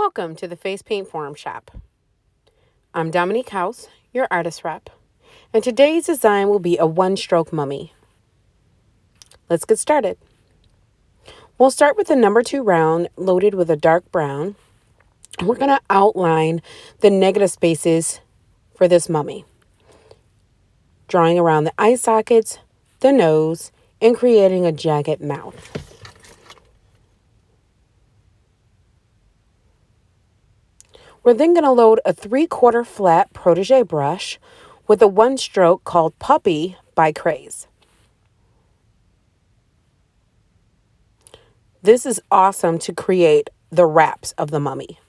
Welcome to the Face Paint Forum Shop. I'm Dominique House, your artist rep, and today's design will be a one-stroke mummy. Let's get started. We'll start with the number 2 round loaded with a dark brown. We're going to outline the negative spaces for this mummy, drawing around the eye sockets, the nose, and creating a jagged mouth. We're then going to load a 3/4 flat protege brush with a one stroke called Puppy by Craze. This is awesome to create the wraps of the mummy.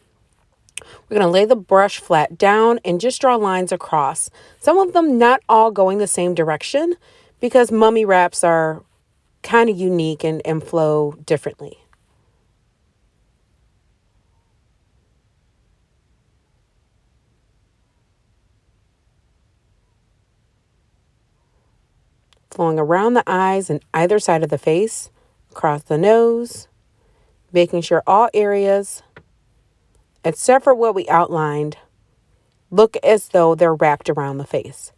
We're going to lay the brush flat down and just draw lines across. Some of them not all going the same direction because mummy wraps are kind of unique and flow differently. Flowing around the eyes and either side of the face, across the nose, making sure all areas, except for what we outlined, look as though they're wrapped around the face.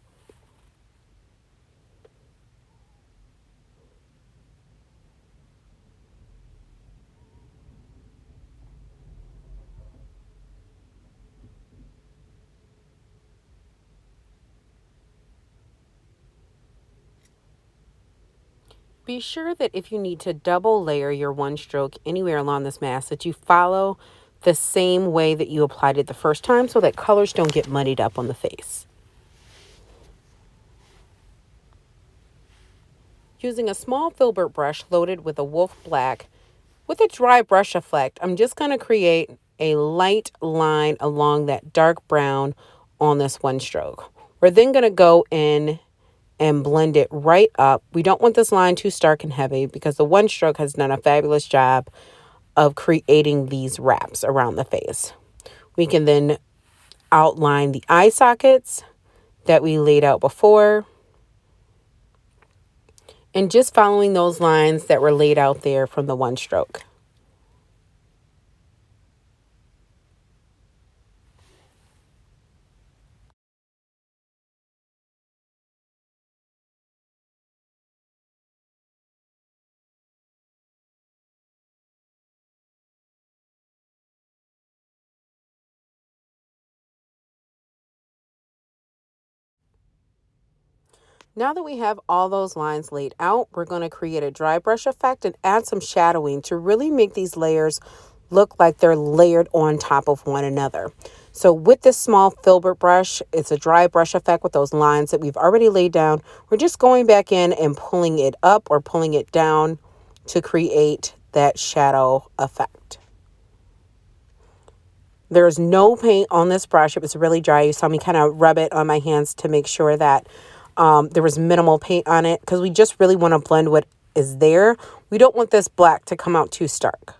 Be sure that if you need to double layer your one stroke anywhere along this mask, that you follow the same way that you applied it the first time so that colors don't get muddied up on the face. Using a small filbert brush loaded with a wolf black with a dry brush effect, I'm just going to create a light line along that dark brown on this one stroke. We're then going to go in and blend it right up. We don't want this line too stark and heavy because the one stroke has done a fabulous job of creating these wraps around the face. We can then outline the eye sockets that we laid out before, and just following those lines that were laid out there from the one stroke. Now that we have all those lines laid out, we're going to create a dry brush effect and add some shadowing to really make these layers look like they're layered on top of one another. So with this small filbert brush, it's a dry brush effect with those lines that we've already laid down. We're just going back in and pulling it up or pulling it down to create that shadow effect. There's no paint on this brush. It was really dry. You saw me kind of rub it on my hands to make sure that there was minimal paint on it because we just really want to blend what is there. We don't want this black to come out too stark.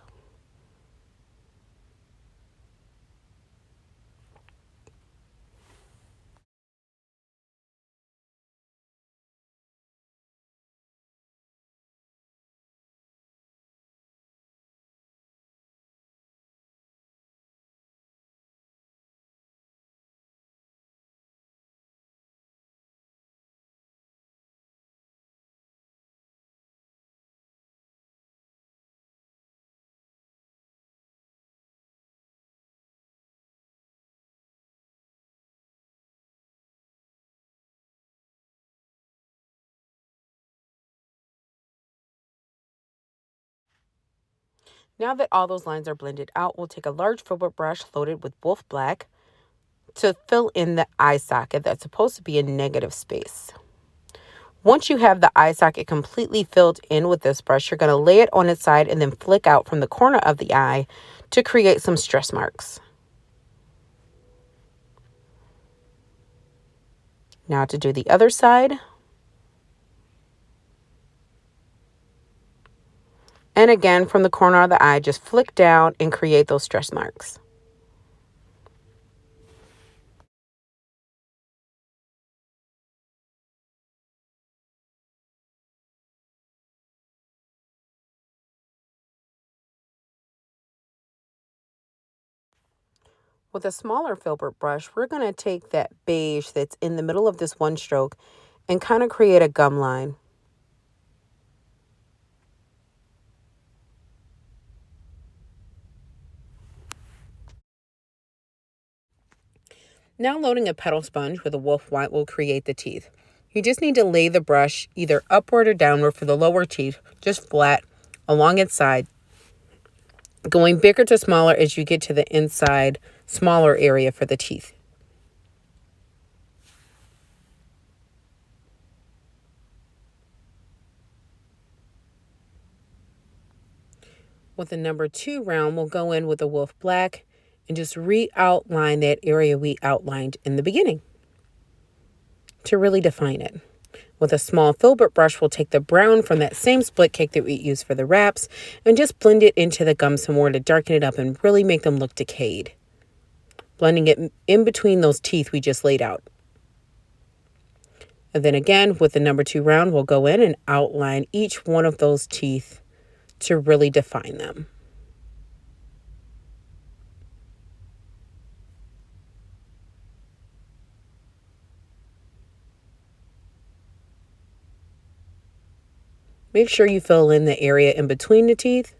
Now that all those lines are blended out, we'll take a large filbert brush loaded with wolf black to fill in the eye socket that's supposed to be a negative space. Once you have the eye socket completely filled in with this brush, you're going to lay it on its side and then flick out from the corner of the eye to create some stress marks. Now to do the other side. And again, from the corner of the eye, just flick down and create those stretch marks. With a smaller filbert brush, we're going to take that beige that's in the middle of this one stroke and kind of create a gum line. Now loading a petal sponge with a wolf white will create the teeth. You just need to lay the brush either upward or downward for the lower teeth, just flat along its side, going bigger to smaller as you get to the inside smaller area for the teeth. With the number 2 round, we'll go in with a wolf black and just re-outline that area we outlined in the beginning to really define it. With a small filbert brush, we'll take the brown from that same split cake that we used for the wraps and just blend it into the gum some more to darken it up and really make them look decayed. Blending it in between those teeth we just laid out. And then again, with the number 2 round, we'll go in and outline each one of those teeth to really define them. Make sure you fill in the area in between the teeth.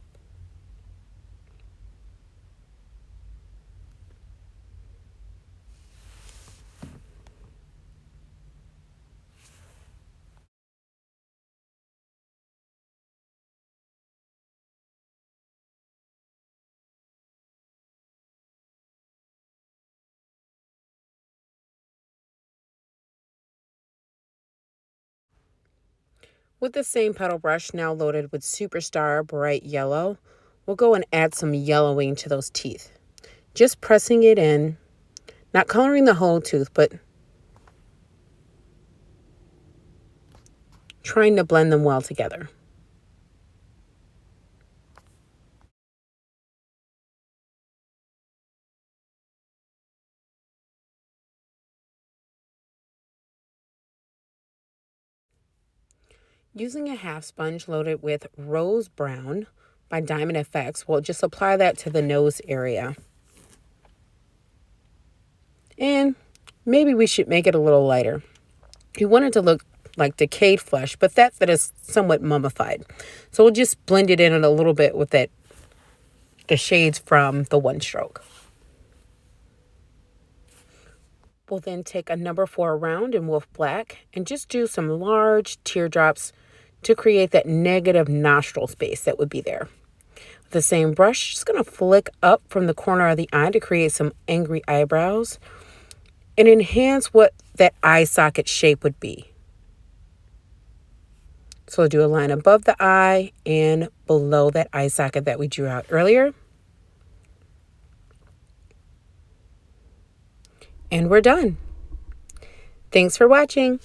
With the same petal brush now loaded with Superstar Bright Yellow, we'll go and add some yellowing to those teeth. Just pressing it in, not coloring the whole tooth, but trying to blend them well together. Using a half sponge loaded with Rose Brown by Diamond FX, we'll just apply that to the nose area. And maybe we should make it a little lighter. You want it to look like decayed flesh, but that is somewhat mummified. So we'll just blend it in a little bit with the shades from the one stroke. We'll then take a number 4 round in Wolf Black and just do some large teardrops to create that negative nostril space that would be there. With the same brush, just going to flick up from the corner of the eye to create some angry eyebrows and enhance what that eye socket shape would be. So I'll do a line above the eye and below that eye socket that we drew out earlier. And we're done. Thanks for watching.